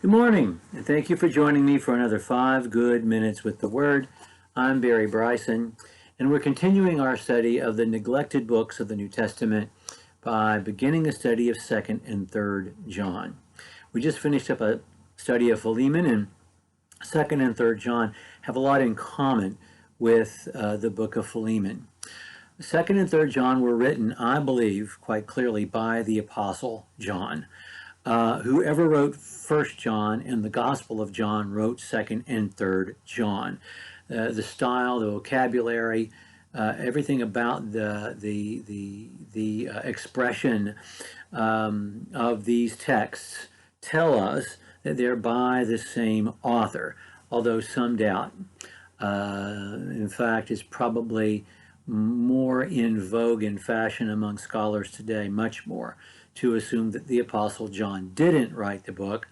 Good morning, and thank you for joining me for another 5 good minutes with the Word. I'm Barry Bryson, and we're continuing our study of the neglected books of the New Testament by beginning a study of 2nd and 3rd John. We just finished up a study of Philemon, and 2nd and 3rd John have a lot in common with the book of Philemon. 2nd and 3rd John were written, I believe, quite clearly by the Apostle John. Whoever wrote 1st John and the Gospel of John wrote 2nd and 3rd John. The style, the vocabulary, everything about the expression of these texts tell us that they're by the same author, although some doubt. In fact, it's probably more in vogue and fashion among scholars today, much more, to assume that the Apostle John didn't write the book,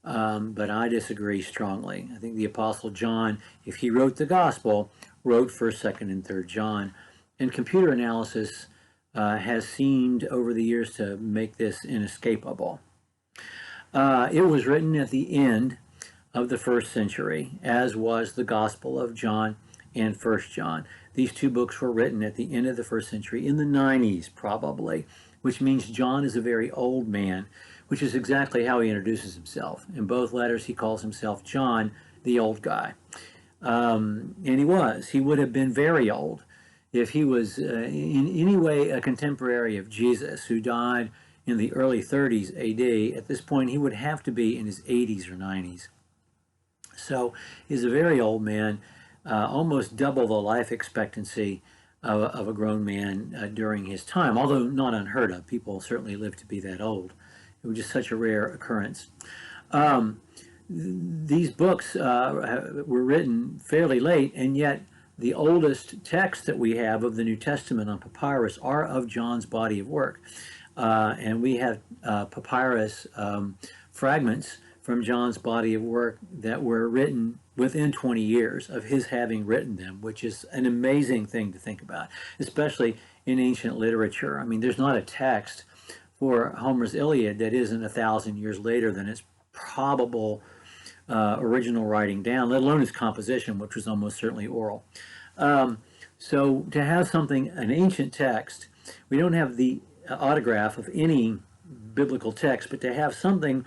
but I disagree strongly. I think the Apostle John, if he wrote the Gospel, wrote 1st, 2nd, and 3rd John, and computer analysis has seemed over the years to make this inescapable. It was written at the end of the 1st century, as was the Gospel of John and 1st John. These two books were written at the end of the 1st century, in the 90s probably, which means John is a very old man, which is exactly how he introduces himself. In both letters, he calls himself John, the old guy. And he would have been very old if he was in any way a contemporary of Jesus, who died in the early 30s AD. At this point, he would have to be in his 80s or 90s. So he's a very old man, almost double the life expectancy of a grown man during his time, although not unheard of. People certainly lived to be that old. It was just such a rare occurrence. These books were written fairly late, and yet the oldest texts that we have of the New Testament on papyrus are of John's body of work. And we have papyrus fragments from John's body of work that were written within 20 years of his having written them, which is an amazing thing to think about, especially in ancient literature. I mean, there's not a text for Homer's Iliad that isn't 1,000 years later than its probable original writing down, let alone its composition, which was almost certainly oral. So to have something, an ancient text, we don't have the autograph of any biblical text, but to have something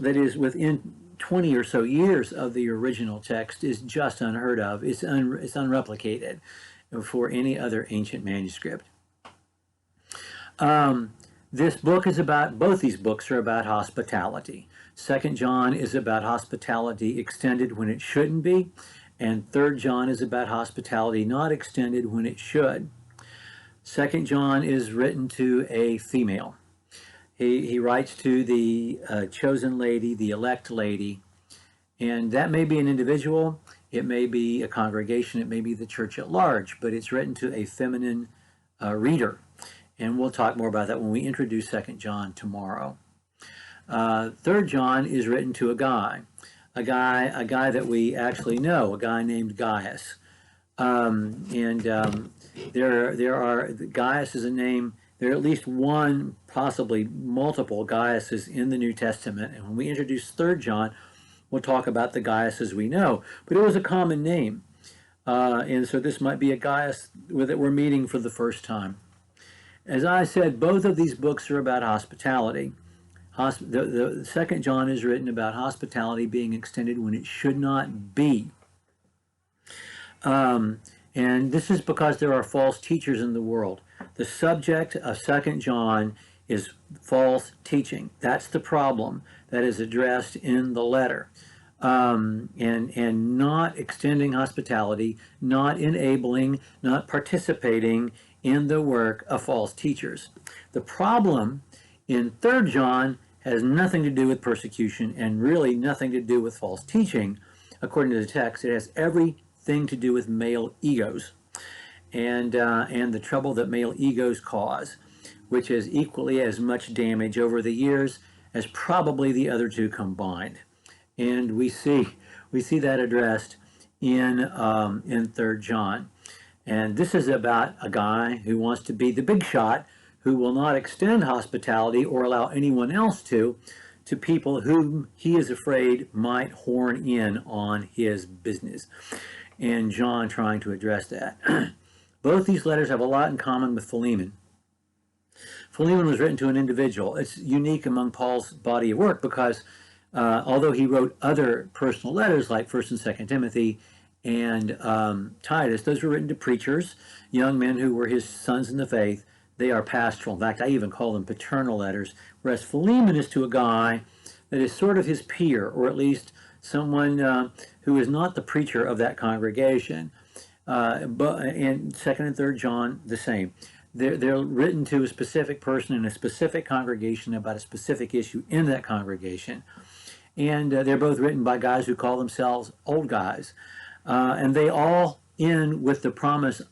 that is within 20 or so years of the original text is just unheard of. It's unreplicated for any other ancient manuscript. This book is about, both these books are about hospitality. 2nd John is about hospitality extended when it shouldn't be, and 3rd John is about hospitality not extended when it should. 2nd John is written to a female. He writes to the chosen lady, the elect lady, and that may be an individual, it may be a congregation, it may be the church at large, but it's written to a feminine reader. And we'll talk more about that when we introduce 2nd John tomorrow. 3rd John is written to a guy that we actually know, a guy named Gaius. There are, Gaius is a name. There are at least one, possibly multiple Gaiuses in the New Testament. And when we introduce 3rd John, we'll talk about the Gaiuses we know. But it was a common name. And so this might be a Gaius that we're meeting for the first time. As I said, both of these books are about hospitality. The 2nd John is written about hospitality being extended when it should not be. And this is because there are false teachers in the world. The subject of 2nd John is false teaching. That's the problem that is addressed in the letter. And not extending hospitality, not enabling, not participating in the work of false teachers. The problem in 3rd John has nothing to do with persecution and really nothing to do with false teaching. According to the text, it has everything to do with male egos and the trouble that male egos cause, which is equally as much damage over the years as probably the other two combined. And we see that addressed in 3rd John. And this is about a guy who wants to be the big shot, who will not extend hospitality or allow anyone else to to people whom he is afraid might horn in on his business. And John trying to address that. Both these letters have a lot in common with Philemon. Philemon was written to an individual. It's unique among Paul's body of work because although he wrote other personal letters like 1st and 2nd Timothy and Titus, those were written to preachers, young men who were his sons in the faith. They are pastoral. In fact, I even call them paternal letters, whereas Philemon is to a guy that is sort of his peer, or at least someone who is not the preacher of that congregation. But and 2nd and 3rd John, the same. They're written to a specific person in a specific congregation about a specific issue in that congregation. And they're both written by guys who call themselves old guys. And they all end with the promise,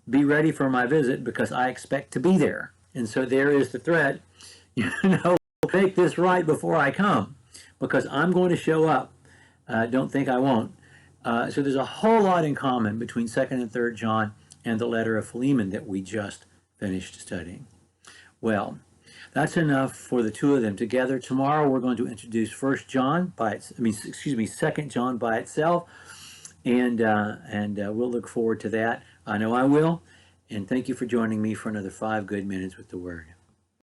be ready for my visit because I expect to be there. And so there is the threat, make this right before I come because I'm going to show up. Don't think I won't. So there's a whole lot in common between 2nd and 3rd John and the letter of Philemon that we just finished studying. Well, that's enough for the two of them together. Tomorrow we're going to introduce 2nd John by itself, and we'll look forward to that. I know I will. And thank you for joining me for another 5 good minutes with the Word.